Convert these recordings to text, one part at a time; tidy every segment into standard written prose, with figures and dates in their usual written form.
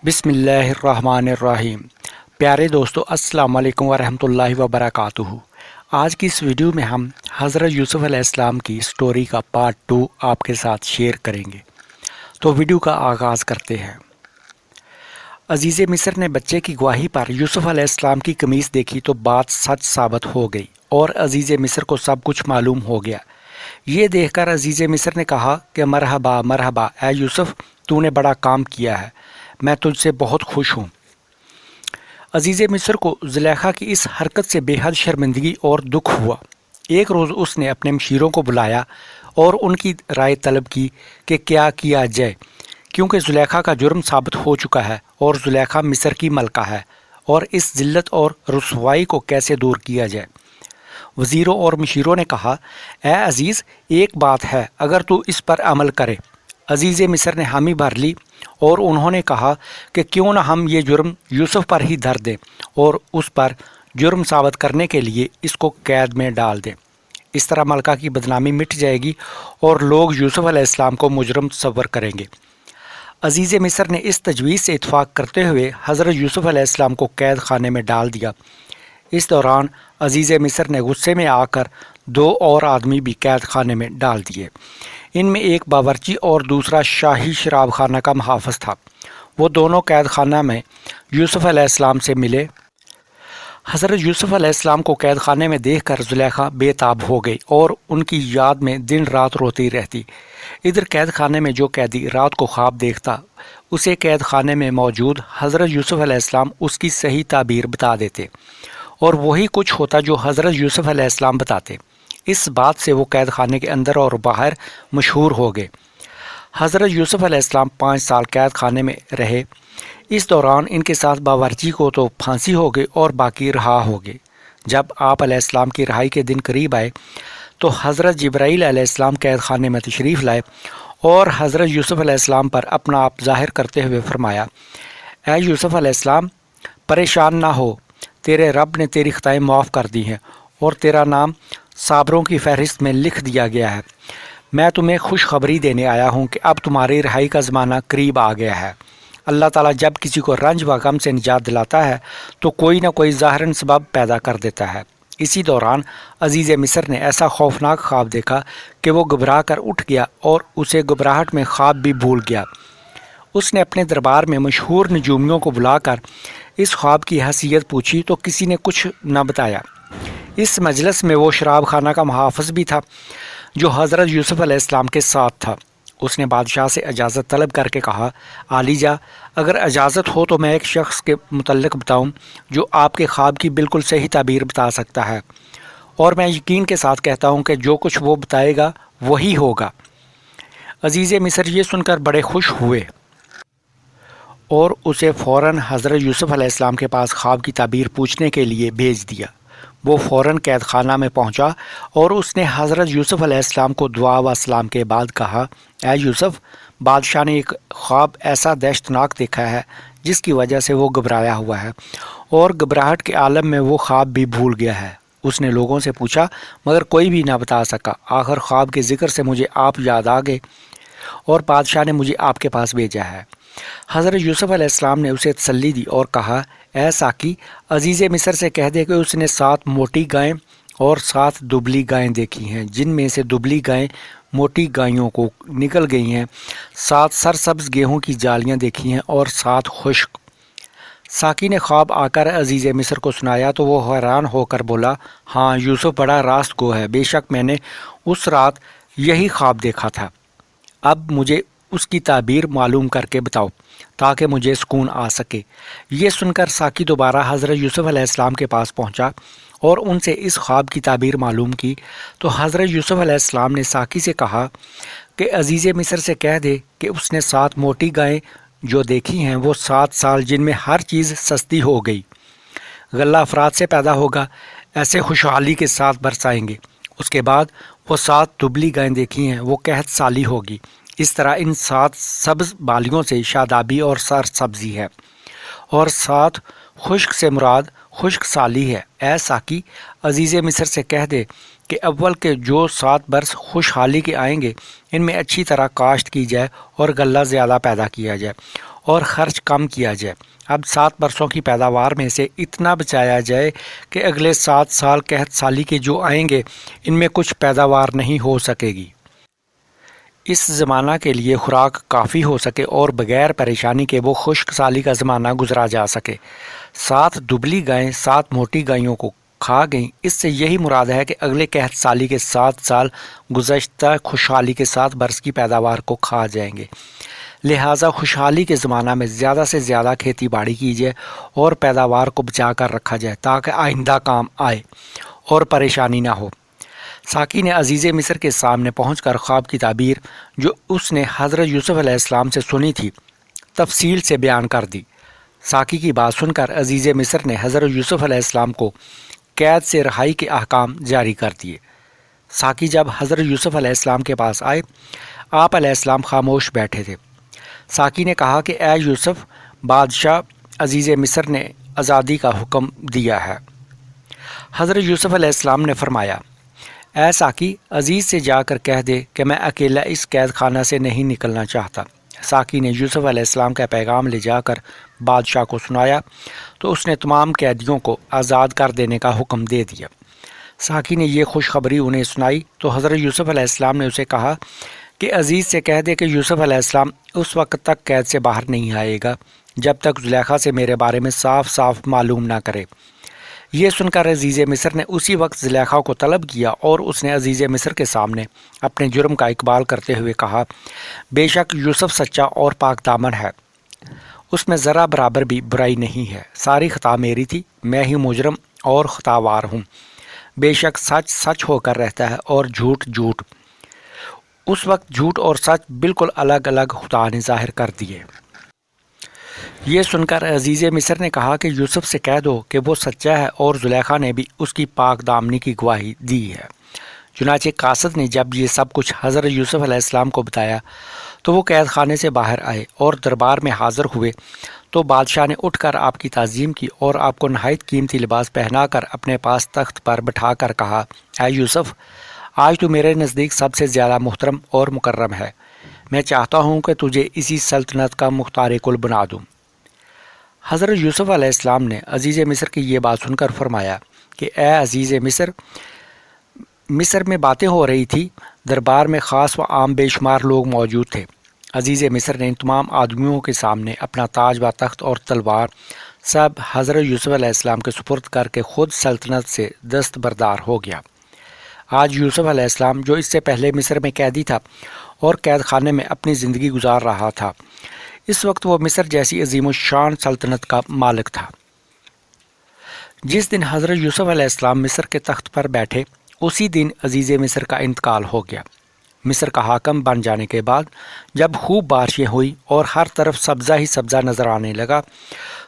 بسم اللہ الرحمن الرحیم۔ پیارے دوستو، السلام علیکم ورحمۃ اللہ وبرکاتہ۔ آج کی اس ویڈیو میں ہم حضرت یوسف علیہ السلام کی سٹوری کا پارٹ 2 آپ کے ساتھ شیئر کریں گے۔ تو ویڈیو کا آغاز کرتے ہیں۔ عزیز مصر نے بچے کی گواہی پر یوسف علیہ السلام کی قمیص دیکھی تو بات سچ ثابت ہو گئی اور عزیز مصر کو سب کچھ معلوم ہو گیا۔ یہ دیکھ کر عزیز مصر نے کہا کہ مرحبا مرحبا اے یوسف، تو نے بڑا کام کیا ہے، میں تجھ سے بہت خوش ہوں۔ عزیز مصر کو زلیخا کی اس حرکت سے بے حد شرمندگی اور دکھ ہوا۔ ایک روز اس نے اپنے مشیروں کو بلایا اور ان کی رائے طلب کی کہ کیا کیا جائے، کیونکہ زلیخا کا جرم ثابت ہو چکا ہے اور زلیخا مصر کی ملکہ ہے، اور اس ذلت اور رسوائی کو کیسے دور کیا جائے۔ وزیروں اور مشیروں نے کہا، اے عزیز، ایک بات ہے، اگر تو اس پر عمل کرے۔ عزیز مصر نے حامی بھر لی اور انہوں نے کہا کہ کیوں نہ ہم یہ جرم یوسف پر ہی دھر دیں اور اس پر جرم ثابت کرنے کے لیے اس کو قید میں ڈال دیں۔ اس طرح ملکہ کی بدنامی مٹ جائے گی اور لوگ یوسف علیہ السلام کو مجرم تصور کریں گے۔ عزیز مصر نے اس تجویز سے اتفاق کرتے ہوئے حضرت یوسف علیہ السلام کو قید خانے میں ڈال دیا۔ اس دوران عزیز مصر نے غصے میں آ کر 2 اور آدمی بھی قید خانے میں ڈال دیے۔ ان میں ایک باورچی اور دوسرا شاہی شراب خانہ کا محافظ تھا۔ وہ دونوں قید خانہ میں یوسف علیہ السلام سے ملے۔ حضرت یوسف علیہ السلام کو قید خانے میں دیکھ کر زلیخا بے تاب ہو گئی اور ان کی یاد میں دن رات روتی رہتی۔ ادھر قید خانے میں جو قیدی رات کو خواب دیکھتا، اسے قید خانے میں موجود حضرت یوسف علیہ السلام اس کی صحیح تعبیر بتا دیتے، اور وہی کچھ ہوتا جو حضرت یوسف علیہ السلام بتاتے۔ اس بات سے وہ قید خانے کے اندر اور باہر مشہور ہو گئے۔ حضرت یوسف علیہ السلام 5 سال قید خانے میں رہے۔ اس دوران ان کے ساتھ باورچی کو تو پھانسی ہو گئی اور باقی رہا ہو گئے۔ جب آپ علیہ السلام کی رہائی کے دن قریب آئے تو حضرت جبرائیل علیہ السلام قید خانے میں تشریف لائے اور حضرت یوسف علیہ السلام پر اپنا آپ ظاہر کرتے ہوئے فرمایا، اے یوسف علیہ السلام، پریشان نہ ہو، تیرے رب نے تیری خطائیں معاف کر دی ہیں اور تیرا نام صابروں کی فہرست میں لکھ دیا گیا ہے۔ میں تمہیں خوشخبری دینے آیا ہوں کہ اب تمہاری رہائی کا زمانہ قریب آ گیا ہے۔ اللہ تعالیٰ جب کسی کو رنج و غم سے نجات دلاتا ہے تو کوئی نہ کوئی ظاہراً سبب پیدا کر دیتا ہے۔ اسی دوران عزیز مصر نے ایسا خوفناک خواب دیکھا کہ وہ گھبرا کر اٹھ گیا اور اسے گھبراہٹ میں خواب بھی بھول گیا۔ اس نے اپنے دربار میں مشہور نجومیوں کو بلا کر اس خواب کی حیثیت پوچھی تو کسی نے کچھ نہ بتایا۔ اس مجلس میں وہ شراب خانہ کا محافظ بھی تھا جو حضرت یوسف علیہ السلام کے ساتھ تھا۔ اس نے بادشاہ سے اجازت طلب کر کے کہا، عالیجا، اگر اجازت ہو تو میں ایک شخص کے متعلق بتاؤں جو آپ کے خواب کی بالکل صحیح تعبیر بتا سکتا ہے، اور میں یقین کے ساتھ کہتا ہوں کہ جو کچھ وہ بتائے گا وہی ہوگا۔ عزیز مصر یہ سن کر بڑے خوش ہوئے اور اسے فوراً حضرت یوسف علیہ السلام کے پاس خواب کی تعبیر پوچھنے کے لیے بھیج دیا۔ وہ فوراً قید خانہ میں پہنچا اور اس نے حضرت یوسف علیہ السلام کو دعا و سلام کے بعد کہا، اے یوسف، بادشاہ نے ایک خواب ایسا دہشتناک دیکھا ہے جس کی وجہ سے وہ گھبرایا ہوا ہے، اور گھبراہٹ کے عالم میں وہ خواب بھی بھول گیا ہے۔ اس نے لوگوں سے پوچھا مگر کوئی بھی نہ بتا سکا۔ آخر خواب کے ذکر سے مجھے آپ یاد آ گئے اور بادشاہ نے مجھے آپ کے پاس بھیجا ہے۔ حضرت یوسف علیہ السلام نے اسے تسلی دی اور کہا، اے ساقی، عزیز مصر سے کہہ دے کہ اس نے 7 موٹی گائیں اور 7 دبلی گائیں دیکھی ہیں، جن میں سے دبلی گائیں موٹی گائیوں کو نکل گئی ہیں، 7 سرسبز گیہوں کی جالیاں دیکھی ہیں اور 7 خشک۔ ساقی نے خواب آ کر عزیز مصر کو سنایا تو وہ حیران ہو کر بولا، ہاں، یوسف بڑا راست گو ہے، بے شک میں نے اس رات یہی خواب دیکھا تھا۔ اب مجھے اس کی تعبیر معلوم کر کے بتاؤ تاکہ مجھے سکون آ سکے۔ یہ سن کر ساقی دوبارہ حضرت یوسف علیہ السلام کے پاس پہنچا اور ان سے اس خواب کی تعبیر معلوم کی تو حضرت یوسف علیہ السلام نے ساقی سے کہا کہ عزیز مصر سے کہہ دے کہ اس نے 7 موٹی گائیں جو دیکھی ہیں وہ 7 سال جن میں ہر چیز سستی ہو گئی، غلہ افراد سے پیدا ہوگا، ایسے خوشحالی کے ساتھ برسائیں گے۔ اس کے بعد وہ 7 دبلی گائیں دیکھی ہیں، وہ قحط سالی ہوگی۔ اس طرح ان 7 سبز بالیوں سے شادابی اور سر سبزی ہے، اور 7 خشک سے مراد خشک سالی ہے۔ اے ساقی، عزیز مصر سے کہہ دے کہ اول کے جو 7 برس خوشحالی کے آئیں گے ان میں اچھی طرح کاشت کی جائے اور غلہ زیادہ پیدا کیا جائے، اور خرچ کم کیا جائے۔ اب 7 برسوں کی پیداوار میں سے اتنا بچایا جائے کہ اگلے 7 سال قحط سالی کے جو آئیں گے ان میں کچھ پیداوار نہیں ہو سکے گی۔ اس زمانہ کے لیے خوراک کافی ہو سکے اور بغیر پریشانی کے وہ خشک سالی کا زمانہ گزرا جا سکے۔ 7 دبلی گائیں 7 موٹی گائیوں کو کھا گئیں۔ اس سے یہی مراد ہے کہ اگلے قحط سالی کے 7 سال گزشتہ خوشحالی کے 7 برس کی پیداوار کو کھا جائیں گے۔ لہٰذا خوشحالی کے زمانہ میں زیادہ سے زیادہ کھیتی باڑی کی جائے اور پیداوار کو بچا کر رکھا جائے تاکہ آئندہ کام آئے اور پریشانی نہ ہو۔ ساقی نے عزیز مصر کے سامنے پہنچ کر خواب کی تعبیر جو اس نے حضرت یوسف علیہ السلام سے سنی تھی تفصیل سے بیان کر دی۔ ساقی کی بات سن کر عزیز مصر نے حضرت یوسف علیہ السلام کو قید سے رہائی کے احکام جاری کر دیے۔ ساقی جب حضرت یوسف علیہ السلام کے پاس آئے، آپ علیہ السلام خاموش بیٹھے تھے۔ ساقی نے کہا کہ اے یوسف، بادشاہ عزیز مصر نے آزادی کا حکم دیا ہے۔ حضرت یوسف علیہ السلام نے فرمایا، اے ساقی، عزیز سے جا کر کہہ دے کہ میں اکیلا اس قید خانہ سے نہیں نکلنا چاہتا۔ ساقی نے یوسف علیہ السلام کا پیغام لے جا کر بادشاہ کو سنایا تو اس نے تمام قیدیوں کو آزاد کر دینے کا حکم دے دیا۔ ساقی نے یہ خوشخبری انہیں سنائی تو حضرت یوسف علیہ السلام نے اسے کہا کہ عزیز سے کہہ دے کہ یوسف علیہ السلام اس وقت تک قید سے باہر نہیں آئے گا جب تک زلیخا سے میرے بارے میں صاف صاف معلوم نہ کرے۔ یہ سن کر عزیز مصر نے اسی وقت زلیخا کو طلب کیا اور اس نے عزیز مصر کے سامنے اپنے جرم کا اقبال کرتے ہوئے کہا، بے شک یوسف سچا اور پاک دامن ہے، اس میں ذرا برابر بھی برائی نہیں ہے۔ ساری خطا میری تھی، میں ہی مجرم اور خطاوار ہوں۔ بے شک سچ سچ ہو کر رہتا ہے اور جھوٹ جھوٹ۔ اس وقت جھوٹ اور سچ بالکل الگ الگ خدا نے ظاہر کر دیے۔ یہ سن کر عزیز مصر نے کہا کہ یوسف سے کہہ دو کہ وہ سچا ہے اور زلیخا نے بھی اس کی پاک دامنی کی گواہی دی ہے۔ چنانچہ قاصد نے جب یہ سب کچھ حضرت یوسف علیہ السلام کو بتایا تو وہ قید خانے سے باہر آئے اور دربار میں حاضر ہوئے تو بادشاہ نے اٹھ کر آپ کی تعظیم کی اور آپ کو نہایت قیمتی لباس پہنا کر اپنے پاس تخت پر بٹھا کر کہا، اے یوسف، آج تو میرے نزدیک سب سے زیادہ محترم اور مکرم ہے۔ میں چاہتا ہوں کہ تجھے اسی سلطنت کا مختار کل بنا دوں۔ حضرت یوسف علیہ السلام نے عزیز مصر کی یہ بات سن کر فرمایا کہ اے عزیز مصر، مصر میں باتیں ہو رہی تھی، دربار میں خاص و عام بے شمار لوگ موجود تھے۔ عزیز مصر نے ان تمام آدمیوں کے سامنے اپنا تاج و تخت اور تلوار سب حضرت یوسف علیہ السلام کے سپرد کر کے خود سلطنت سے دستبردار ہو گیا۔ آج یوسف علیہ السلام جو اس سے پہلے مصر میں قیدی تھا اور قید خانے میں اپنی زندگی گزار رہا تھا، اس وقت وہ مصر جیسی عظیم الشان سلطنت کا مالک تھا۔ جس دن حضرت یوسف علیہ السلام مصر کے تخت پر بیٹھے اسی دن عزیز مصر کا انتقال ہو گیا۔ مصر کا حاکم بن جانے کے بعد جب خوب بارشیں ہوئی اور ہر طرف سبزہ ہی سبزہ نظر آنے لگا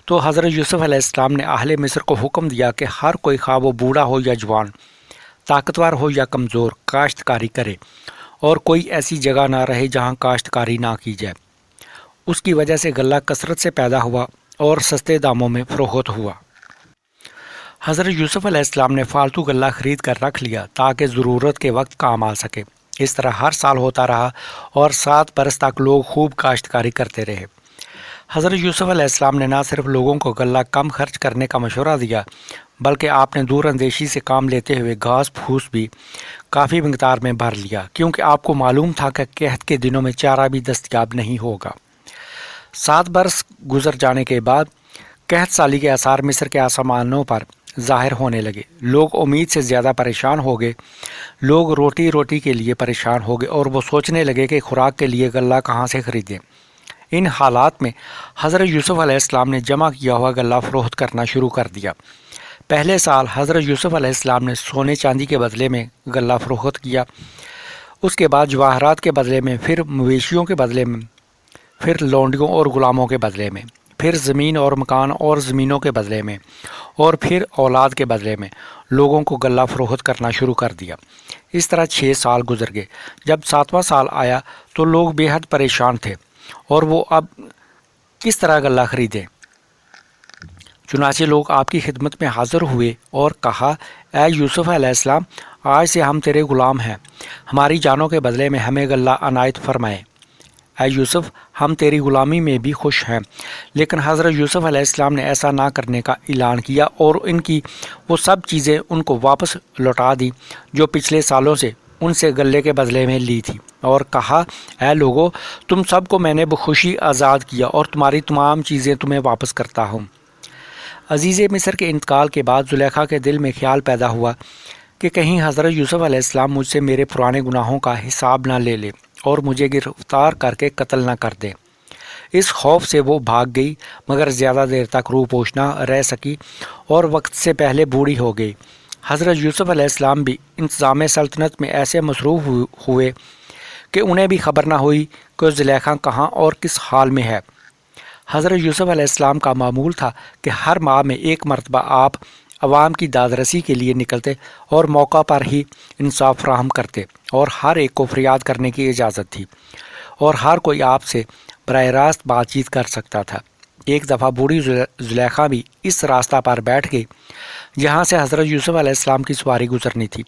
تو حضرت یوسف علیہ السلام نے اہل مصر کو حکم دیا کہ ہر کوئی خواہ وہ بوڑھا ہو یا جوان، طاقتور ہو یا کمزور، کاشتکاری کرے اور کوئی ایسی جگہ نہ رہے جہاں کاشتکاری نہ کی جائے۔ اس کی وجہ سے غلہ کثرت سے پیدا ہوا اور سستے داموں میں فروخت ہوا۔ حضرت یوسف علیہ السلام نے فالتو غلہ خرید کر رکھ لیا تاکہ ضرورت کے وقت کام آ سکے۔ اس طرح ہر سال ہوتا رہا اور 7 برس تک لوگ خوب کاشتکاری کرتے رہے۔ حضرت یوسف علیہ السلام نے نہ صرف لوگوں کو غلہ کم خرچ کرنے کا مشورہ دیا بلکہ آپ نے دور اندیشی سے کام لیتے ہوئے گھاس پھوس بھی کافی مقدار میں بھر لیا، کیونکہ آپ کو معلوم تھا کہ قحط کے دنوں میں چارہ بھی دستیاب نہیں ہوگا۔ 7 برس گزر جانے کے بعد قحط سالی کے آثار مصر کے آسمانوں پر ظاہر ہونے لگے۔ لوگ امید سے زیادہ پریشان ہو گئے۔ لوگ روٹی کے لیے پریشان ہو گئے اور وہ سوچنے لگے کہ خوراک کے لیے غلہ کہاں سے خریدیں۔ ان حالات میں حضرت یوسف علیہ السلام نے جمع کیا ہوا غلہ فروخت کرنا شروع کر دیا۔ پہلے سال حضرت یوسف علیہ السلام نے سونے چاندی کے بدلے میں غلہ فروخت کیا، اس کے بعد جواہرات کے بدلے میں، پھر مویشیوں کے بدلے میں، پھر لونڈیوں اور غلاموں کے بدلے میں، پھر زمین اور مکان اور زمینوں کے بدلے میں، اور پھر اولاد کے بدلے میں لوگوں کو غلہ فروخت کرنا شروع کر دیا۔ اس طرح 6 سال گزر گئے۔ جب 7واں سال آیا تو لوگ بے حد پریشان تھے اور وہ اب کس طرح غلہ خریدیں۔ چنانچہ لوگ آپ کی خدمت میں حاضر ہوئے اور کہا، اے یوسف علیہ السلام، آج سے ہم تیرے غلام ہیں، ہماری جانوں کے بدلے میں ہمیں غلہ عنایت فرمائے۔ اے یوسف ہم تیری غلامی میں بھی خوش ہیں۔ لیکن حضرت یوسف علیہ السلام نے ایسا نہ کرنے کا اعلان کیا اور ان کی وہ سب چیزیں ان کو واپس لوٹا دی جو پچھلے سالوں سے ان سے غلے کے بدلے میں لی تھی، اور کہا اے لوگو تم سب کو میں نے بخوشی آزاد کیا اور تمہاری تمام چیزیں تمہیں واپس کرتا ہوں۔ عزیز مصر کے انتقال کے بعد زلیخا کے دل میں خیال پیدا ہوا کہ کہیں حضرت یوسف علیہ السلام مجھ سے میرے پرانے گناہوں کا حساب نہ لے لے اور مجھے گرفتار کر کے قتل نہ کر دے۔ اس خوف سے وہ بھاگ گئی، مگر زیادہ دیر تک روپوش نہ رہ سکی اور وقت سے پہلے بوڑھی ہو گئی۔ حضرت یوسف علیہ السلام بھی انتظام سلطنت میں ایسے مصروف ہوئے کہ انہیں بھی خبر نہ ہوئی کہ زلیخا کہاں اور کس حال میں ہے۔ حضرت یوسف علیہ السلام کا معمول تھا کہ ہر ماہ میں ایک مرتبہ آپ عوام کی داد رسی کے لیے نکلتے اور موقع پر ہی انصاف فراہم کرتے، اور ہر ایک کو فریاد کرنے کی اجازت تھی اور ہر کوئی آپ سے براہ راست بات چیت کر سکتا تھا۔ ایک دفعہ بوڑھی زلیخا بھی اس راستہ پر بیٹھ گئی جہاں سے حضرت یوسف علیہ السلام کی سواری گزرنی تھی۔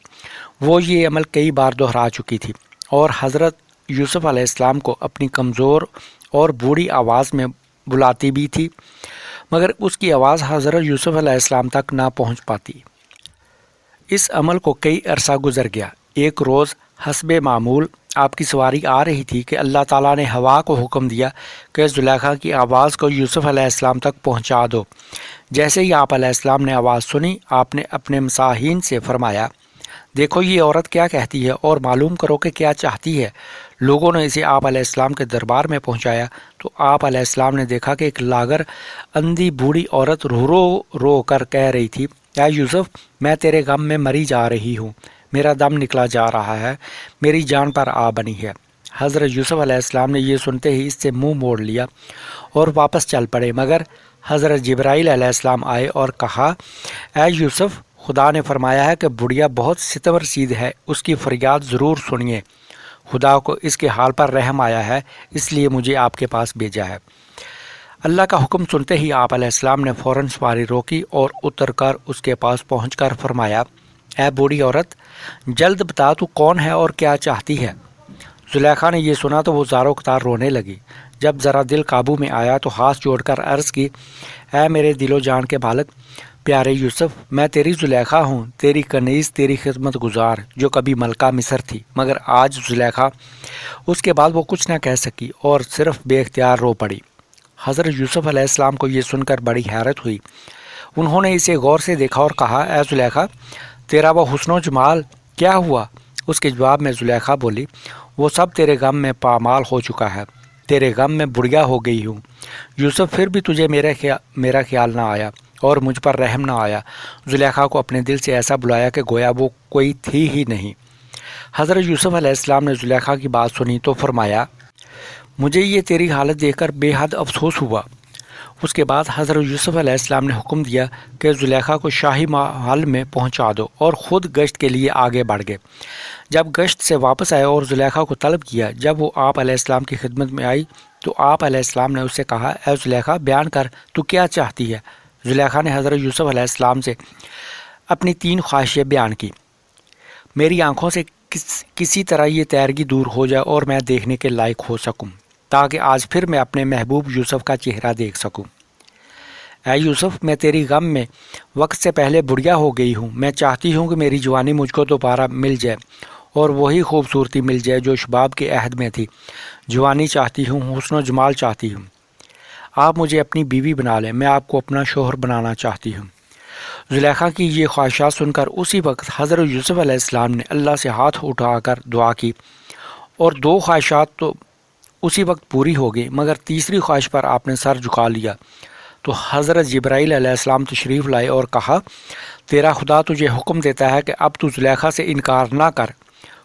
وہ یہ عمل کئی بار دہرا چکی تھی اور حضرت یوسف علیہ السلام کو اپنی کمزور اور بوڑھی آواز میں بلاتی بھی تھی، مگر اس کی آواز حضرت یوسف علیہ السلام تک نہ پہنچ پاتی۔ اس عمل کو کئی عرصہ گزر گیا۔ ایک روز حسب معمول آپ کی سواری آ رہی تھی کہ اللہ تعالیٰ نے ہوا کو حکم دیا کہ زلیخا کی آواز کو یوسف علیہ السلام تک پہنچا دو۔ جیسے ہی آپ علیہ السلام نے آواز سنی، آپ نے اپنے مساحین سے فرمایا دیکھو یہ عورت کیا کہتی ہے اور معلوم کرو کہ کیا چاہتی ہے۔ لوگوں نے اسے آپ علیہ السلام کے دربار میں پہنچایا تو آپ علیہ السلام نے دیکھا کہ ایک لاغر اندھی بوڑھی عورت رو کر کہہ رہی تھی اے یوسف میں تیرے غم میں مری جا رہی ہوں، میرا دم نکلا جا رہا ہے، میری جان پر آ بنی ہے۔ حضرت یوسف علیہ السلام نے یہ سنتے ہی اس سے منہ موڑ لیا اور واپس چل پڑے، مگر حضرت جبرائیل علیہ السلام آئے اور کہا اے یوسف خدا نے فرمایا ہے کہ بڑھیا بہت ستم رسید ہے، اس کی فریاد ضرور سنیے، خدا کو اس کے حال پر رحم آیا ہے اس لیے مجھے آپ کے پاس بھیجا ہے۔ اللہ کا حکم سنتے ہی آپ علیہ السلام نے فوراً سواری روکی اور اتر کر اس کے پاس پہنچ کر فرمایا اے بوڑھی عورت جلد بتا تو کون ہے اور کیا چاہتی ہے۔ زلیخا نے یہ سنا تو وہ زاروں قطار رونے لگی۔ جب ذرا دل قابو میں آیا تو ہاتھ جوڑ کر عرض کی اے میرے دل و جان کے بالک پیارے یوسف، میں تیری زلیخا ہوں، تیری کنیز، تیری خدمت گزار جو کبھی ملکہ مصر تھی۔ مگر آج زلیخا، اس کے بعد وہ کچھ نہ کہہ سکی اور صرف بے اختیار رو پڑی۔ حضرت یوسف علیہ السلام کو یہ سن کر بڑی حیرت ہوئی۔ انہوں نے اسے غور سے دیکھا اور کہا اے زلیخا تیرا وہ حسن و جمال کیا ہوا؟ اس کے جواب میں زلیخا بولی وہ سب تیرے غم میں پامال ہو چکا ہے، تیرے غم میں بڑھیا ہو گئی ہوں۔ یوسف پھر بھی تجھے میرا خیال نہ آیا اور مجھ پر رحم نہ آیا۔ زلیخا کو اپنے دل سے ایسا بلایا کہ گویا وہ کوئی تھی ہی نہیں۔ حضرت یوسف علیہ السلام نے زلیخا کی بات سنی تو فرمایا مجھے یہ تیری حالت دیکھ کر بے حد افسوس ہوا۔ اس کے بعد حضرت یوسف علیہ السلام نے حکم دیا کہ زلیخا کو شاہی محل میں پہنچا دو اور خود گشت کے لیے آگے بڑھ گئے۔ جب گشت سے واپس آئے اور زلیخا کو طلب کیا، جب وہ آپ علیہ السلام کی خدمت میں آئی تو آپ علیہ السلام نے اس سے کہا اے زلیخا بیان کر تو کیا چاہتی ہے۔ زلیخا نے حضرت یوسف علیہ السلام سے اپنی 3 خواہشیں بیان کی۔ میری آنکھوں سے کسی طرح یہ تیرگی دور ہو جائے اور میں دیکھنے کے لائق ہو سکوں تاکہ آج پھر میں اپنے محبوب یوسف کا چہرہ دیکھ سکوں۔ اے یوسف میں تیری غم میں وقت سے پہلے بڑھیا ہو گئی ہوں، میں چاہتی ہوں کہ میری جوانی مجھ کو دوبارہ مل جائے اور وہی خوبصورتی مل جائے جو شباب کے عہد میں تھی۔ جوانی چاہتی ہوں، حسن و جمال چاہتی ہوں، آپ مجھے اپنی بیوی بنا لیں، میں آپ کو اپنا شوہر بنانا چاہتی ہوں۔ زلیخا کی یہ خواہشات سن کر اسی وقت حضرت یوسف علیہ السلام نے اللہ سے ہاتھ اٹھا کر دعا کی اور 2 خواہشات تو اسی وقت پوری ہو گئی، مگر تیسری خواہش پر آپ نے سر جھکا لیا تو حضرت جبرائیل علیہ السلام تشریف لائے اور کہا تیرا خدا تجھے حکم دیتا ہے کہ اب تو زلیخا سے انکار نہ کر،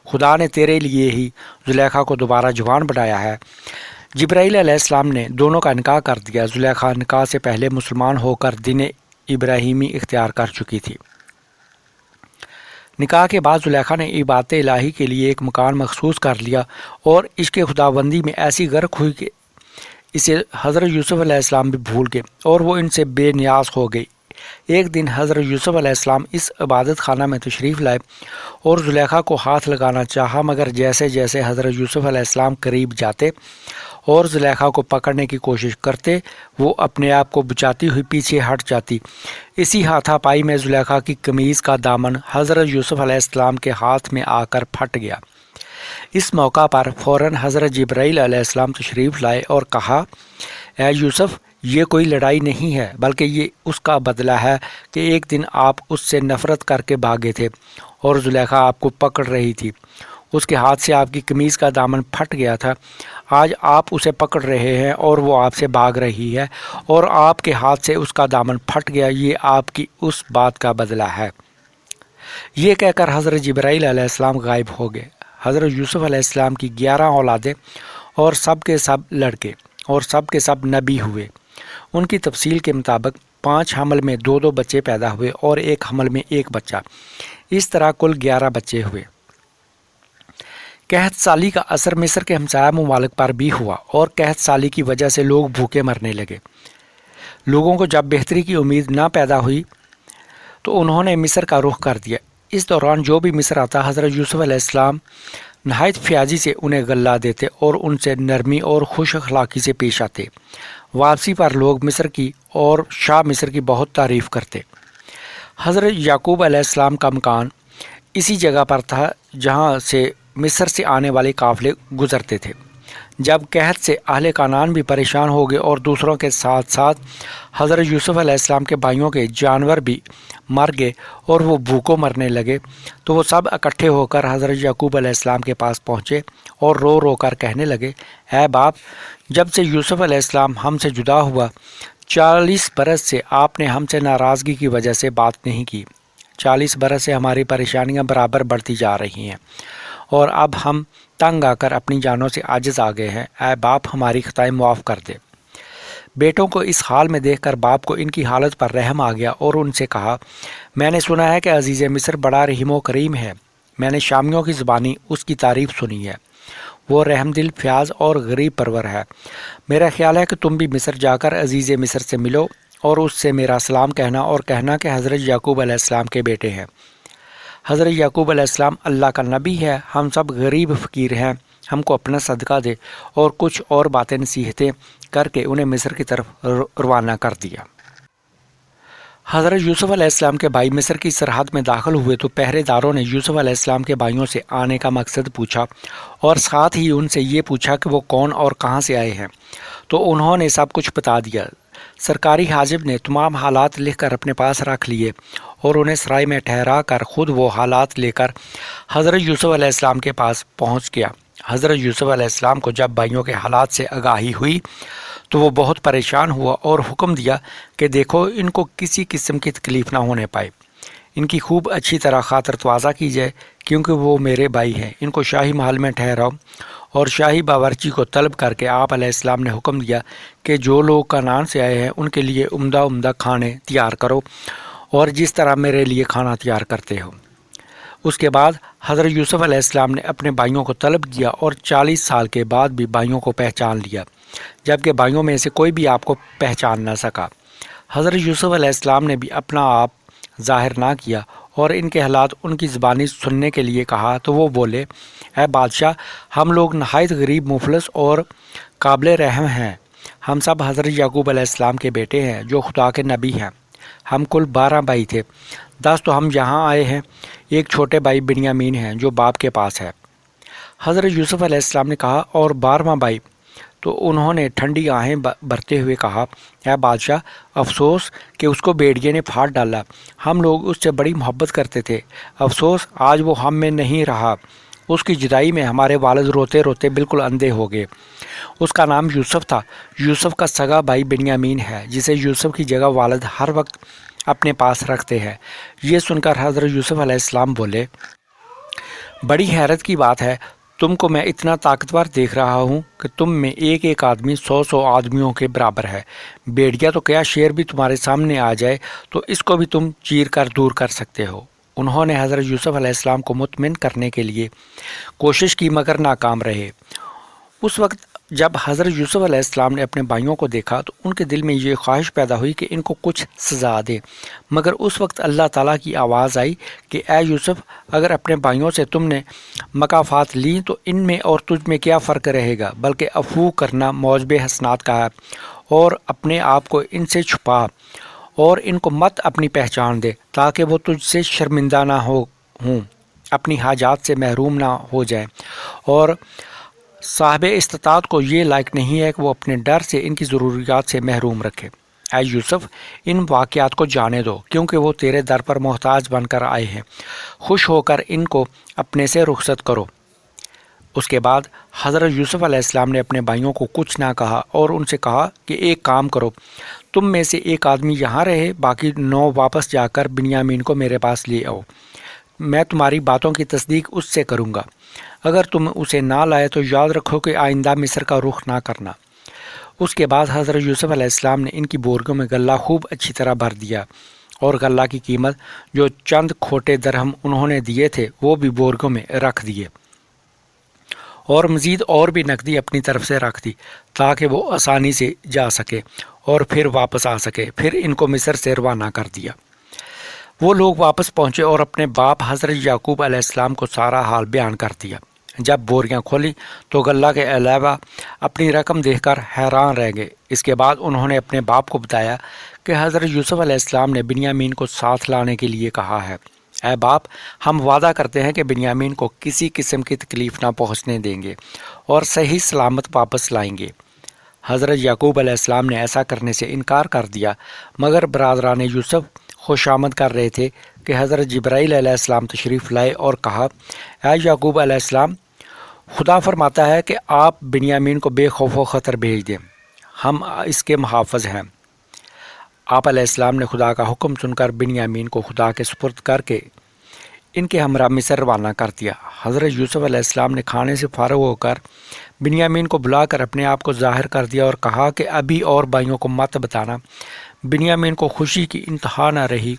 خدا نے تیرے لیے ہی زلیخا کو دوبارہ جوان بنایا ہے۔ جبرائیل علیہ السلام نے دونوں کا نکاح کر دیا۔ زلیخا نکاح سے پہلے مسلمان ہو کر دین ابراہیمی اختیار کر چکی تھی۔ نکاح کے بعد زلیخا نے عبادت الہی کے لیے ایک مکان مخصوص کر لیا اور عشق خداوندی میں ایسی غرق ہوئی کہ اسے حضرت یوسف علیہ السلام بھی بھول گئے اور وہ ان سے بے نیاز ہو گئی۔ ایک دن حضرت یوسف علیہ السلام اس عبادت خانہ میں تشریف لائے اور زلیخا کو ہاتھ لگانا چاہا، مگر جیسے جیسے حضرت یوسف علیہ السلام قریب جاتے اور زلیخا کو پکڑنے کی کوشش کرتے، وہ اپنے آپ کو بچاتی ہوئی پیچھے ہٹ جاتی۔ اسی ہاتھا پائی میں زلیخا کی قمیض کا دامن حضرت یوسف علیہ السلام کے ہاتھ میں آ کر پھٹ گیا۔ اس موقع پر فوراً حضرت جبرائیل علیہ السلام تشریف لائے اور کہا، اے یوسف، یہ کوئی لڑائی نہیں ہے، بلکہ یہ اس کا بدلہ ہے کہ ایک دن آپ اس سے نفرت کر کے بھاگے تھے اور زلیخا آپ کو پکڑ رہی تھی، اس کے ہاتھ سے آپ کی قمیض کا دامن پھٹ گیا تھا۔ آج آپ اسے پکڑ رہے ہیں اور وہ آپ سے بھاگ رہی ہے اور آپ کے ہاتھ سے اس کا دامن پھٹ گیا، یہ آپ کی اس بات کا بدلہ ہے۔ یہ کہہ کر حضرت جبرائیل علیہ السلام غائب ہو گئے۔ حضرت یوسف علیہ السلام کی 11 اولادیں اور سب کے سب لڑکے اور سب کے سب نبی ہوئے۔ ان کی تفصیل کے مطابق 5 حمل میں 2 بچے پیدا ہوئے اور 1 حمل میں 1 بچہ، اس طرح کل 11 بچے ہوئے۔ قحط سالی کا اثر مصر کے ہمسایہ ممالک پر بھی ہوا اور قحط سالی کی وجہ سے لوگ بھوکے مرنے لگے۔ لوگوں کو جب بہتری کی امید نہ پیدا ہوئی تو انہوں نے مصر کا رخ کر دیا۔ اس دوران جو بھی مصر آتا، حضرت یوسف علیہ السلام نہایت فیاضی سے انہیں غلہ دیتے اور ان سے نرمی اور خوش اخلاقی سے پیش آتے۔ واپسی پر لوگ مصر کی اور شاہ مصر کی بہت تعریف کرتے۔ حضرت یعقوب علیہ السلام کا مکان اسی جگہ پر تھا جہاں سے مصر سے آنے والے قافلے گزرتے تھے۔ جب قحط سے اہل کنعان بھی پریشان ہو گئے اور دوسروں کے ساتھ ساتھ حضرت یوسف علیہ السلام کے بھائیوں کے جانور بھی مر گئے اور وہ بھوکوں مرنے لگے، تو وہ سب اکٹھے ہو کر حضرت یعقوب علیہ السلام کے پاس پہنچے اور رو رو کر کہنے لگے، اے باپ، جب سے یوسف علیہ السلام ہم سے جدا ہوا 40 برس سے آپ نے ہم سے ناراضگی کی وجہ سے بات نہیں کی۔ 40 برس سے ہماری پریشانیاں برابر بڑھتی جا رہی ہیں اور اب ہم تنگ آ کر اپنی جانوں سے عاجز آ گئے ہیں۔ اے باپ، ہماری خطائیں معاف کر دے۔ بیٹوں کو اس حال میں دیکھ کر باپ کو ان کی حالت پر رحم آ گیا اور ان سے کہا، میں نے سنا ہے کہ عزیز مصر بڑا رحیم و کریم ہے۔ میں نے شامیوں کی زبانی اس کی تعریف سنی ہے، وہ رحم دل، فیاض اور غریب پرور ہے۔ میرا خیال ہے کہ تم بھی مصر جا کر عزیز مصر سے ملو اور اس سے میرا سلام کہنا اور کہنا کہ حضرت یعقوب علیہ السلام کے بیٹے ہیں۔ حضرت یعقوب علیہ السلام اللہ کا نبی ہے، ہم سب غریب فقیر ہیں، ہم کو اپنا صدقہ دے، اور کچھ اور باتیں نصیحتیں کر کے انہیں مصر کی طرف روانہ کر دیا۔ حضرت یوسف علیہ السلام کے بھائی مصر کی سرحد میں داخل ہوئے تو پہرے داروں نے یوسف علیہ السلام کے بھائیوں سے آنے کا مقصد پوچھا اور ساتھ ہی ان سے یہ پوچھا کہ وہ کون اور کہاں سے آئے ہیں، تو انہوں نے سب کچھ بتا دیا۔ سرکاری حاجب نے تمام حالات لکھ کر اپنے پاس رکھ لیے اور انہیں سرائے میں ٹھہرا کر خود وہ حالات لے کر حضرت یوسف علیہ السلام کے پاس پہنچ گیا۔ حضرت یوسف علیہ السلام کو جب بھائیوں کے حالات سے آگاہی ہوئی تو وہ بہت پریشان ہوا اور حکم دیا کہ دیکھو، ان کو کسی قسم کی تکلیف نہ ہونے پائے، ان کی خوب اچھی طرح خاطر تواضع کی جائے، کیونکہ وہ میرے بھائی ہیں۔ ان کو شاہی محل میں ٹھہراؤ اور شاہی باورچی کو طلب کر کے آپ علیہ السلام نے حکم دیا کہ جو لوگ کنعان سے آئے ہیں ان کے لیے عمدہ عمدہ کھانے تیار کرو اور جس طرح میرے لیے کھانا تیار کرتے ہو۔ اس کے بعد حضرت یوسف علیہ السلام نے اپنے بھائیوں کو طلب کیا اور 40 سال کے بعد بھی بھائیوں کو پہچان لیا، جبکہ بھائیوں میں سے کوئی بھی آپ کو پہچان نہ سکا۔ حضرت یوسف علیہ السلام نے بھی اپنا آپ ظاہر نہ کیا اور ان کے حالات ان کی زبانی سننے کے لیے کہا تو وہ بولے، اے بادشاہ، ہم لوگ نہایت غریب، مفلس اور قابل رحم ہیں۔ ہم سب حضرت یعقوب علیہ السلام کے بیٹے ہیں جو خدا کے نبی ہیں۔ ہم کل 12 بھائی تھے، 10 تو ہم یہاں آئے ہیں، ایک چھوٹے بھائی بنیامین ہیں جو باپ کے پاس ہے۔ حضرت یوسف علیہ السلام نے کہا، اور 12واں بھائی؟ تو انہوں نے ٹھنڈی آہیں بھرتے ہوئے کہا، اے بادشاہ، افسوس کہ اس کو بھیڑیے نے پھاڑ ڈالا، ہم لوگ اس سے بڑی محبت کرتے تھے، افسوس آج وہ ہم میں نہیں رہا۔ اس کی جدائی میں ہمارے والد روتے روتے بالکل اندھے ہو گئے۔ اس کا نام یوسف تھا۔ یوسف کا سگا بھائی بنیامین ہے جسے یوسف کی جگہ والد ہر وقت اپنے پاس رکھتے ہیں۔ یہ سن کر حضرت یوسف علیہ السلام بولے، بڑی حیرت کی بات ہے، تم کو میں اتنا طاقتور دیکھ رہا ہوں کہ تم میں ایک ایک آدمی 100 آدمیوں کے برابر ہے۔ بیڑیا تو کیا، شیر بھی تمہارے سامنے آ جائے تو اس کو بھی تم چیر کر دور کر سکتے ہو۔ انہوں نے حضرت یوسف علیہ السلام کو مطمئن کرنے کے لیے کوشش کی مگر ناکام رہے۔ اس وقت جب حضرت یوسف علیہ السلام نے اپنے بھائیوں کو دیکھا تو ان کے دل میں یہ خواہش پیدا ہوئی کہ ان کو کچھ سزا دے، مگر اس وقت اللہ تعالیٰ کی آواز آئی کہ اے یوسف، اگر اپنے بھائیوں سے تم نے مکافات لیں تو ان میں اور تجھ میں کیا فرق رہے گا، بلکہ عفو کرنا موجب حسنات کا ہے، اور اپنے آپ کو ان سے چھپا اور ان کو مت اپنی پہچان دے تاکہ وہ تجھ سے شرمندہ نہ ہوں، اپنی حاجات سے محروم نہ ہو جائیں، اور صاحب استطاعت کو یہ لائق نہیں ہے کہ وہ اپنے ڈر سے ان کی ضروریات سے محروم رکھے۔ اے یوسف، ان واقعات کو جانے دو کیونکہ وہ تیرے در پر محتاج بن کر آئے ہیں، خوش ہو کر ان کو اپنے سے رخصت کرو۔ اس کے بعد حضرت یوسف علیہ السلام نے اپنے بھائیوں کو کچھ نہ کہا اور ان سے کہا کہ ایک کام کرو، تم میں سے ایک آدمی یہاں رہے، باقی 9 واپس جا کر بنیامین کو میرے پاس لے آؤ، میں تمہاری باتوں کی تصدیق اس سے کروں گا، اگر تم اسے نہ لائے تو یاد رکھو کہ آئندہ مصر کا رخ نہ کرنا۔ اس کے بعد حضرت یوسف علیہ السلام نے ان کی بورگوں میں غلہ خوب اچھی طرح بھر دیا، اور غلہ کی قیمت جو چند کھوٹے درہم انہوں نے دیے تھے وہ بھی بورگوں میں رکھ دیے، اور مزید اور بھی نقدی اپنی طرف سے رکھ دی تاکہ وہ آسانی سے جا سکے اور پھر واپس آ سکے۔ پھر ان کو مصر سے روانہ کر دیا۔ وہ لوگ واپس پہنچے اور اپنے باپ حضرت یعقوب علیہ السلام کو سارا حال بیان کر دیا۔ جب بوریاں کھولی تو غلہ کے علاوہ اپنی رقم دیکھ کر حیران رہ گئے۔ اس کے بعد انہوں نے اپنے باپ کو بتایا کہ حضرت یوسف علیہ السلام نے بنیامین کو ساتھ لانے کے لیے کہا ہے۔ اے باپ، ہم وعدہ کرتے ہیں کہ بنیامین کو کسی قسم کی تکلیف نہ پہنچنے دیں گے اور صحیح سلامت واپس لائیں گے۔ حضرت یعقوب علیہ السلام نے ایسا کرنے سے انکار کر دیا، مگر برادران یوسف خوش آمد کر رہے تھے کہ حضرت جبرائیل علیہ السلام تشریف لائے اور کہا، اے یعقوب علیہ السلام، خدا فرماتا ہے کہ آپ بنیامین کو بے خوف و خطر بھیج دیں، ہم اس کے محافظ ہیں۔ آپ علیہ السلام نے خدا کا حکم سن کر بنیامین کو خدا کے سپرد کر کے ان کے ہمراہ مصر روانہ کر دیا۔ حضرت یوسف علیہ السلام نے کھانے سے فارغ ہو کر بنیامین کو بلا کر اپنے آپ کو ظاہر کر دیا اور کہا کہ ابھی اور بھائیوں کو مت بتانا۔ بنیامین کو خوشی کی انتہا نہ رہی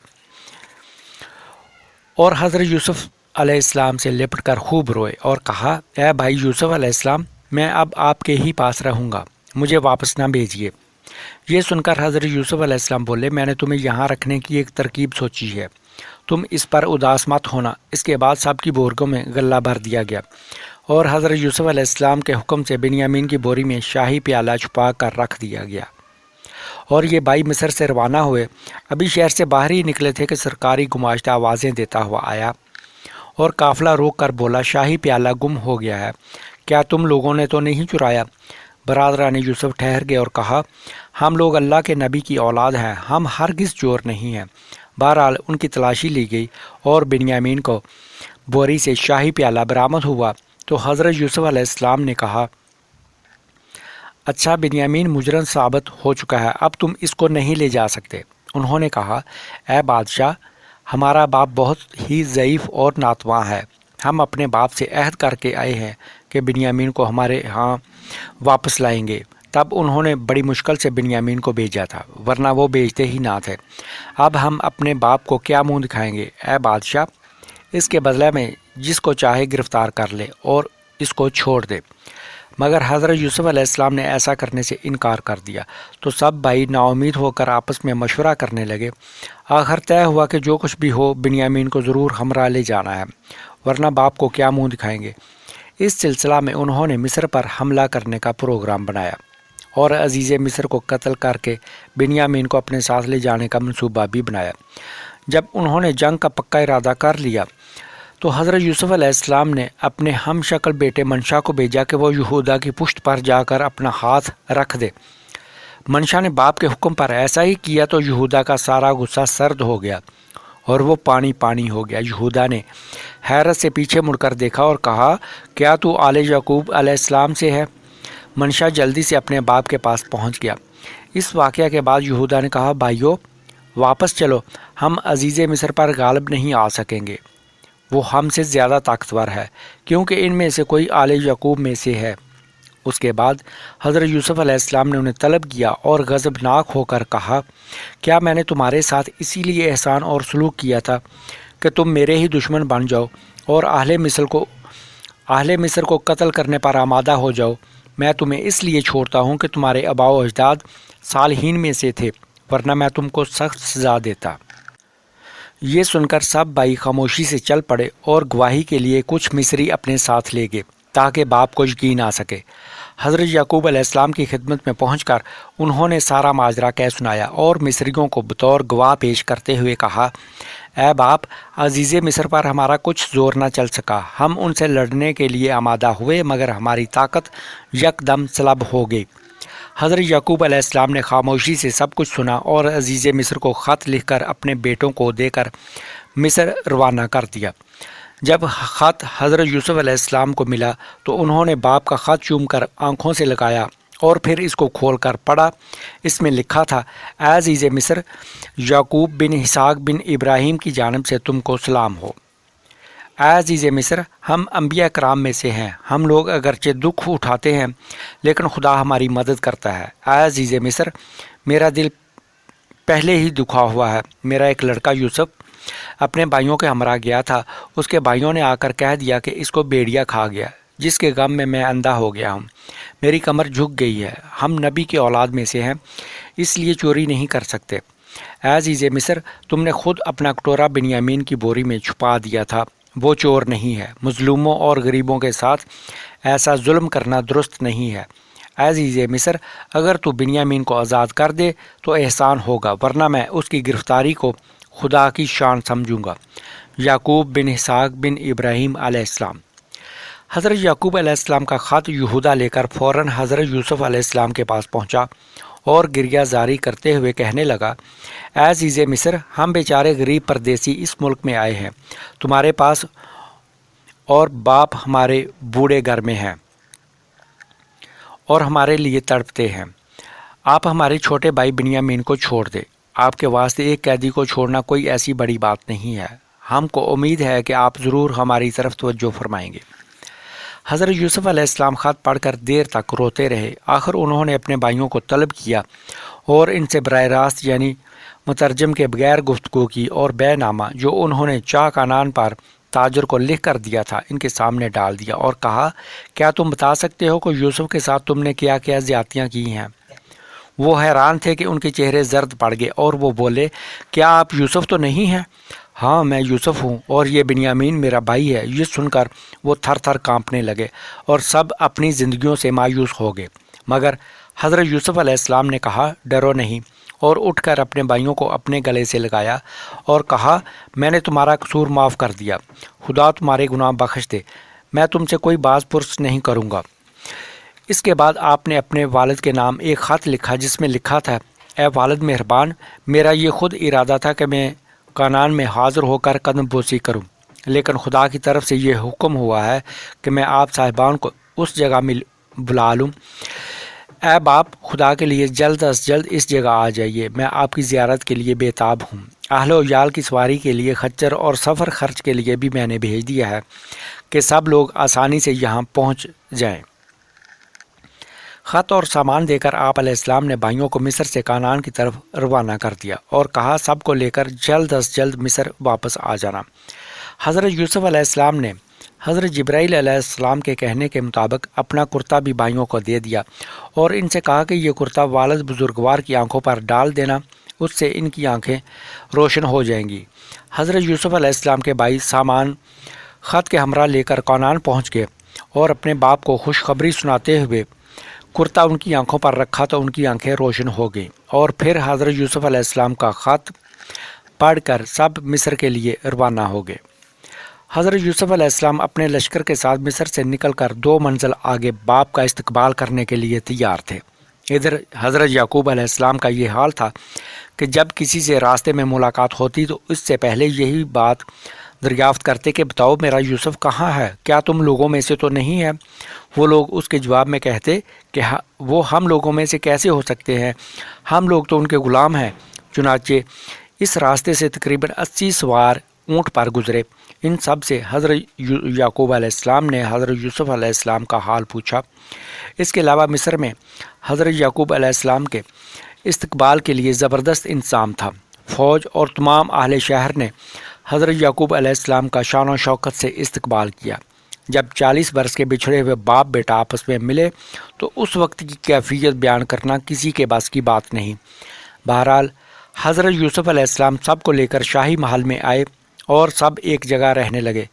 اور حضرت یوسف علیہ السلام سے لپٹ کر خوب روئے اور کہا، اے بھائی یوسف علیہ السلام، میں اب آپ کے ہی پاس رہوں گا، مجھے واپس نہ بھیجیے۔ یہ سن کر حضرت یوسف علیہ السلام بولے، میں نے تمہیں یہاں رکھنے کی ایک ترکیب سوچی ہے، تم اس پر اداس مت ہونا۔ اس کے بعد سب کی بورگوں میں غلہ بھر دیا گیا اور حضرت یوسف علیہ السلام کے حکم سے بنیامین کی بوری میں شاہی پیالہ چھپا کر رکھ دیا گیا، اور یہ بھائی مصر سے روانہ ہوئے۔ ابھی شہر سے باہر ہی نکلے تھے کہ سرکاری گماشتہ آوازیں دیتا ہوا آیا اور قافلہ روک کر بولا، شاہی پیالہ گم ہو گیا ہے، کیا تم لوگوں نے تو نہیں چرایا؟ برادران یوسف ٹھہر گئے اور کہا، ہم لوگ اللہ کے نبی کی اولاد ہیں، ہم ہرگز چور نہیں ہیں۔ بہرحال ان کی تلاشی لی گئی اور بنیامین کو بوری سے شاہی پیالہ برآمد ہوا تو حضرت یوسف علیہ السلام نے کہا، اچھا، بنیامین مجرم ثابت ہو چکا ہے، اب تم اس کو نہیں لے جا سکتے۔ انہوں نے کہا، اے بادشاہ، ہمارا باپ بہت ہی ضعیف اور ناتواں ہے، ہم اپنے باپ سے عہد کر کے آئے ہیں کہ بنیامین کو ہمارے ہاں واپس لائیں گے۔ تب انہوں نے بڑی مشکل سے بنیامین کو بھیجا تھا، ورنہ وہ بھیجتے ہی نہ تھے۔ اب ہم اپنے باپ کو کیا منہ دکھائیں گے؟ اے بادشاہ، اس کے بدلے میں جس کو چاہے گرفتار کر لے اور اس کو چھوڑ دے۔ مگر حضرت یوسف علیہ السلام نے ایسا کرنے سے انکار کر دیا تو سب بھائی نا امید ہو کر آپس میں مشورہ کرنے لگے۔ آخر طے ہوا کہ جو کچھ بھی ہو بنیامین کو ضرور ہمراہ لے جانا ہے، ورنہ باپ کو کیا منہ دکھائیں گے۔ اس سلسلہ میں انہوں نے مصر پر حملہ کرنے کا پروگرام بنایا اور عزیز مصر کو قتل کر کے بنیامین کو اپنے ساتھ لے جانے کا منصوبہ بھی بنایا۔ جب انہوں نے جنگ کا پکا ارادہ کر لیا تو حضرت یوسف علیہ السلام نے اپنے ہم شکل بیٹے منشا کو بھیجا کہ وہ یہودا کی پشت پر جا کر اپنا ہاتھ رکھ دے۔ منشا نے باپ کے حکم پر ایسا ہی کیا تو یہودا کا سارا غصہ سرد ہو گیا اور وہ پانی پانی ہو گیا۔ یہودا نے حیرت سے پیچھے مڑ کر دیکھا اور کہا، کیا تو آل یعقوب علیہ السلام سے ہے؟ منشا جلدی سے اپنے باپ کے پاس پہنچ گیا۔ اس واقعہ کے بعد یہودا نے کہا، بھائیو، واپس چلو، ہم عزیز مصر پر غالب نہیں آ سکیں گے، وہ ہم سے زیادہ طاقتور ہے کیونکہ ان میں سے کوئی آل یعقوب میں سے ہے۔ اس کے بعد حضرت یوسف علیہ السلام نے انہیں طلب کیا اور غضبناک ہو کر کہا، کیا میں نے تمہارے ساتھ اسی لیے احسان اور سلوک کیا تھا کہ تم میرے ہی دشمن بن جاؤ اور اہل مصر کو قتل کرنے پر آمادہ ہو جاؤ؟ میں تمہیں اس لیے چھوڑتا ہوں کہ تمہارے آباء و اجداد صالحین میں سے تھے، ورنہ میں تم کو سخت سزا دیتا۔ یہ سن کر سب بھائی خاموشی سے چل پڑے اور گواہی کے لیے کچھ مصری اپنے ساتھ لے گئے تاکہ باپ کو یقین آ سکے۔ حضرت یعقوب علیہ السلام کی خدمت میں پہنچ کر انہوں نے سارا ماجرا کہہ سنایا اور مصریوں کو بطور گواہ پیش کرتے ہوئے کہا، اے باپ، عزیز مصر پر ہمارا کچھ زور نہ چل سکا، ہم ان سے لڑنے کے لیے آمادہ ہوئے مگر ہماری طاقت یکدم سلب ہو گئی۔ حضرت یعقوب علیہ السلام نے خاموشی سے سب کچھ سنا اور عزیز مصر کو خط لکھ کر اپنے بیٹوں کو دے کر مصر روانہ کر دیا۔ جب خط حضرت یوسف علیہ السلام کو ملا تو انہوں نے باپ کا خط چوم کر آنکھوں سے لگایا اور پھر اس کو کھول کر پڑھا۔ اس میں لکھا تھا، اے عزیز مصر، یعقوب بن اسحاق بن ابراہیم کی جانب سے تم کو سلام ہو۔ اے عزیز مصر، ہم انبیاء کرام میں سے ہیں، ہم لوگ اگرچہ دکھ اٹھاتے ہیں لیکن خدا ہماری مدد کرتا ہے۔ اے عزیز مصر، میرا دل پہلے ہی دکھا ہوا ہے۔ میرا ایک لڑکا یوسف اپنے بھائیوں کے ہمراہ گیا تھا، اس کے بھائیوں نے آ کر کہہ دیا کہ اس کو بھیڑیا کھا گیا، جس کے غم میں اندھا ہو گیا ہوں، میری کمر جھک گئی ہے۔ ہم نبی کے اولاد میں سے ہیں، اس لیے چوری نہیں کر سکتے۔ اے عزیز مصر، تم نے خود اپنا کٹورا بنیامین کی بوری میں چھپا دیا تھا، وہ چور نہیں ہے۔ مظلوموں اور غریبوں کے ساتھ ایسا ظلم کرنا درست نہیں ہے۔ اے عزیز مصر، اگر تو بنیامین کو آزاد کر دے تو احسان ہوگا، ورنہ میں اس کی گرفتاری کو خدا کی شان سمجھوں گا۔ یعقوب بن اسحاق بن ابراہیم علیہ السلام۔ حضرت یعقوب علیہ السلام کا خط یہودا لے کر فوراً حضرت یوسف علیہ السلام کے پاس پہنچا اور گریہ زاری کرتے ہوئے کہنے لگا، اے عزیز مصر، ہم بیچارے غریب پردیسی اس ملک میں آئے ہیں تمہارے پاس، اور باپ ہمارے بوڑھے گھر میں ہیں اور ہمارے لیے تڑپتے ہیں۔ آپ ہمارے چھوٹے بھائی بنیامین کو چھوڑ دے۔ آپ کے واسطے ایک قیدی کو چھوڑنا کوئی ایسی بڑی بات نہیں ہے۔ ہم کو امید ہے کہ آپ ضرور ہماری طرف توجہ فرمائیں گے۔ حضرت یوسف علیہ السلام خط پڑھ کر دیر تک روتے رہے۔ آخر انہوں نے اپنے بھائیوں کو طلب کیا اور ان سے براہ راست یعنی مترجم کے بغیر گفتگو کی اور بے نامہ جو انہوں نے چاہ کانان پر تاجر کو لکھ کر دیا تھا ان کے سامنے ڈال دیا اور کہا، کیا تم بتا سکتے ہو کہ یوسف کے ساتھ تم نے کیا کیا زیادتیاں کی ہیں؟ وہ حیران تھے کہ ان کے چہرے زرد پڑ گئے اور وہ بولے، کیا آپ یوسف تو نہیں ہیں؟ ہاں، میں یوسف ہوں اور یہ بنیامین میرا بھائی ہے۔ یہ سن کر وہ تھر تھر کانپنے لگے اور سب اپنی زندگیوں سے مایوس ہو گئے، مگر حضرت یوسف علیہ السلام نے کہا، ڈرو نہیں، اور اٹھ کر اپنے بھائیوں کو اپنے گلے سے لگایا اور کہا، میں نے تمہارا قصور معاف کر دیا، خدا تمہارے گناہ بخش دے، میں تم سے کوئی باز پرس نہیں کروں گا۔ اس کے بعد آپ نے اپنے والد کے نام ایک خط لکھا جس میں لکھا تھا، اے والد مہربان، میرا یہ خود ارادہ تھا کہ میں کانان میں حاضر ہو کر قدم بوسی کروں، لیکن خدا کی طرف سے یہ حکم ہوا ہے کہ میں آپ صاحبان کو اس جگہ میں بلا لوں۔ اے باپ، خدا کے لیے جلد از جلد اس جگہ آ جائیے، میں آپ کی زیارت کے لیے بے تاب ہوں۔ اہل و عیال کی سواری کے لیے خچر اور سفر خرچ کے لیے بھی میں نے بھیج دیا ہے کہ سب لوگ آسانی سے یہاں پہنچ جائیں۔ خط اور سامان دے کر آپ علیہ السلام نے بھائیوں کو مصر سے کانان کی طرف روانہ کر دیا اور کہا، سب کو لے کر جلد از جلد مصر واپس آ جانا۔ حضرت یوسف علیہ السلام نے حضرت جبرائیل علیہ السلام کے کہنے کے مطابق اپنا کرتا بھی بھائیوں کو دے دیا اور ان سے کہا کہ یہ کرتا والد بزرگوار کی آنکھوں پر ڈال دینا، اس سے ان کی آنکھیں روشن ہو جائیں گی۔ حضرت یوسف علیہ السلام کے بھائی سامان خط کے ہمراہ لے کر کانان پہنچ گئے اور اپنے باپ کو خوشخبری سناتے ہوئے کرتا ان کی آنکھوں پر رکھا تو ان کی آنکھیں روشن ہو گئیں، اور پھر حضرت یوسف علیہ السلام کا خط پڑھ کر سب مصر کے لیے روانہ ہو گئے۔ حضرت یوسف علیہ السلام اپنے لشکر کے ساتھ مصر سے نکل کر 2 منزل آگے باپ کا استقبال کرنے کے لیے تیار تھے۔ ادھر حضرت یعقوب علیہ السلام کا یہ حال تھا کہ جب کسی سے راستے میں ملاقات ہوتی تو اس سے پہلے یہی بات دریافت کرتے کہ بتاؤ میرا یوسف کہاں ہے، کیا تم لوگوں میں سے تو نہیں ہے؟ وہ لوگ اس کے جواب میں کہتے کہ وہ ہم لوگوں میں سے کیسے ہو سکتے ہیں، ہم لوگ تو ان کے غلام ہیں۔ چنانچہ اس راستے سے تقریباً 80 سوار اونٹ پر گزرے۔ ان سب سے حضرت یعقوب علیہ السلام نے حضرت یوسف علیہ السلام کا حال پوچھا۔ اس کے علاوہ مصر میں حضرت یعقوب علیہ السلام کے استقبال کے لیے زبردست انتظام تھا۔ فوج اور تمام اہل شہر نے حضرت یعقوب علیہ السلام کا شان و شوکت سے استقبال کیا۔ جب 40 برس کے بچھڑے ہوئے باپ بیٹا آپس میں ملے تو اس وقت کی کیفیت بیان کرنا کسی کے بس کی بات نہیں۔ بہرحال حضرت یوسف علیہ السلام سب کو لے کر شاہی محل میں آئے اور سب ایک جگہ رہنے لگے۔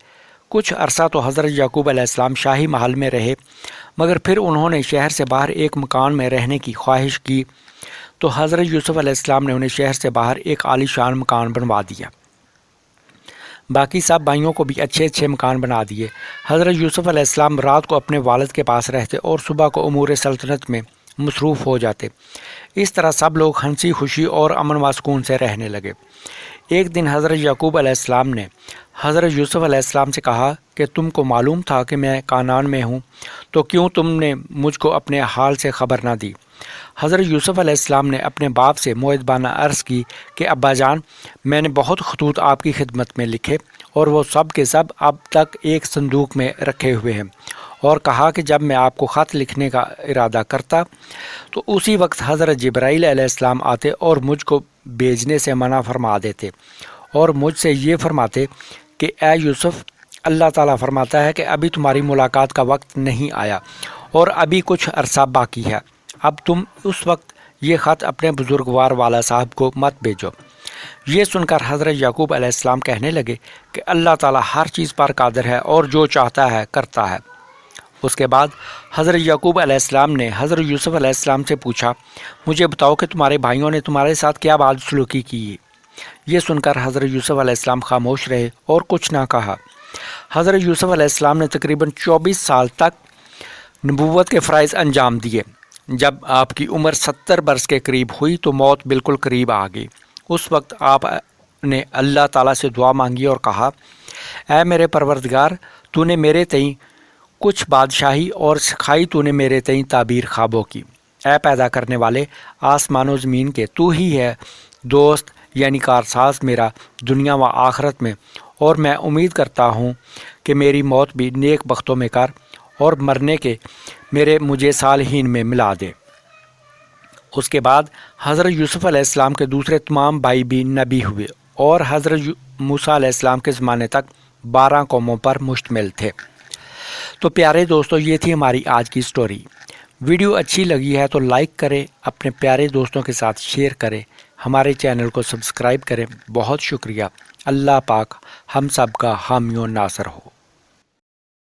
کچھ عرصہ تو حضرت یعقوب علیہ السلام شاہی محل میں رہے، مگر پھر انہوں نے شہر سے باہر ایک مکان میں رہنے کی خواہش کی تو حضرت یوسف علیہ السلام نے انہیں شہر سے باہر ایک عالی شان مکان بنوا دیا۔ باقی سب بھائیوں کو بھی اچھے اچھے مکان بنا دیے۔ حضرت یوسف علیہ السلام رات کو اپنے والد کے پاس رہتے اور صبح کو امور سلطنت میں مصروف ہو جاتے۔ اس طرح سب لوگ ہنسی خوشی اور امن و سکون سے رہنے لگے۔ ایک دن حضرت یعقوب علیہ السلام نے حضرت یوسف علیہ السلام سے کہا کہ تم کو معلوم تھا کہ میں کانان میں ہوں، تو کیوں تم نے مجھ کو اپنے حال سے خبر نہ دی؟ حضرت یوسف علیہ السلام نے اپنے باپ سے مؤدبانہ عرض کی کہ ابا جان، میں نے بہت خطوط آپ کی خدمت میں لکھے اور وہ سب کے سب اب تک ایک صندوق میں رکھے ہوئے ہیں، اور کہا کہ جب میں آپ کو خط لکھنے کا ارادہ کرتا تو اسی وقت حضرت جبرائیل علیہ السلام آتے اور مجھ کو بھیجنے سے منع فرما دیتے اور مجھ سے یہ فرماتے کہ اے یوسف، اللہ تعالیٰ فرماتا ہے کہ ابھی تمہاری ملاقات کا وقت نہیں آیا اور ابھی کچھ عرصہ باقی ہے، اب تم اس وقت یہ خط اپنے بزرگوار والا صاحب کو مت بھیجو۔ یہ سن کر حضرت یعقوب علیہ السلام کہنے لگے کہ اللہ تعالیٰ ہر چیز پر قادر ہے اور جو چاہتا ہے کرتا ہے۔ اس کے بعد حضرت یعقوب علیہ السلام نے حضرت یوسف علیہ السلام سے پوچھا، مجھے بتاؤ کہ تمہارے بھائیوں نے تمہارے ساتھ کیا بد سلوکی کی؟ یہ سن کر حضرت یوسف علیہ السلام خاموش رہے اور کچھ نہ کہا۔ حضرت یوسف علیہ السلام نے تقریباً 24 سال تک نبوت کے فرائض انجام دیے۔ جب آپ کی عمر 70 برس کے قریب ہوئی تو موت بالکل قریب آ گئی۔ اس وقت آپ نے اللہ تعالیٰ سے دعا مانگی اور کہا، اے میرے پروردگار، تو نے میرے تئیں کچھ بادشاہی اور سکھائی تو نے میرے تئیں تعبیر خوابوں کی۔ اے پیدا کرنے والے آسمان و زمین کے، تو ہی ہے دوست یعنی کارساز میرا دنیا و آخرت میں، اور میں امید کرتا ہوں کہ میری موت بھی نیک بختوں میں کر اور مرنے کے مجھے صالحین میں ملا دے۔ اس کے بعد حضرت یوسف علیہ السلام کے دوسرے تمام بھائی بھی نبی ہوئے اور حضرت موسیٰ علیہ السلام کے زمانے تک 12 قوموں پر مشتمل تھے۔ تو پیارے دوستو، یہ تھی ہماری آج کی سٹوری۔ ویڈیو اچھی لگی ہے تو لائک کریں، اپنے پیارے دوستوں کے ساتھ شیئر کریں، ہمارے چینل کو سبسکرائب کریں۔ بہت شکریہ۔ اللہ پاک ہم سب کا حامی و ناصر ہو۔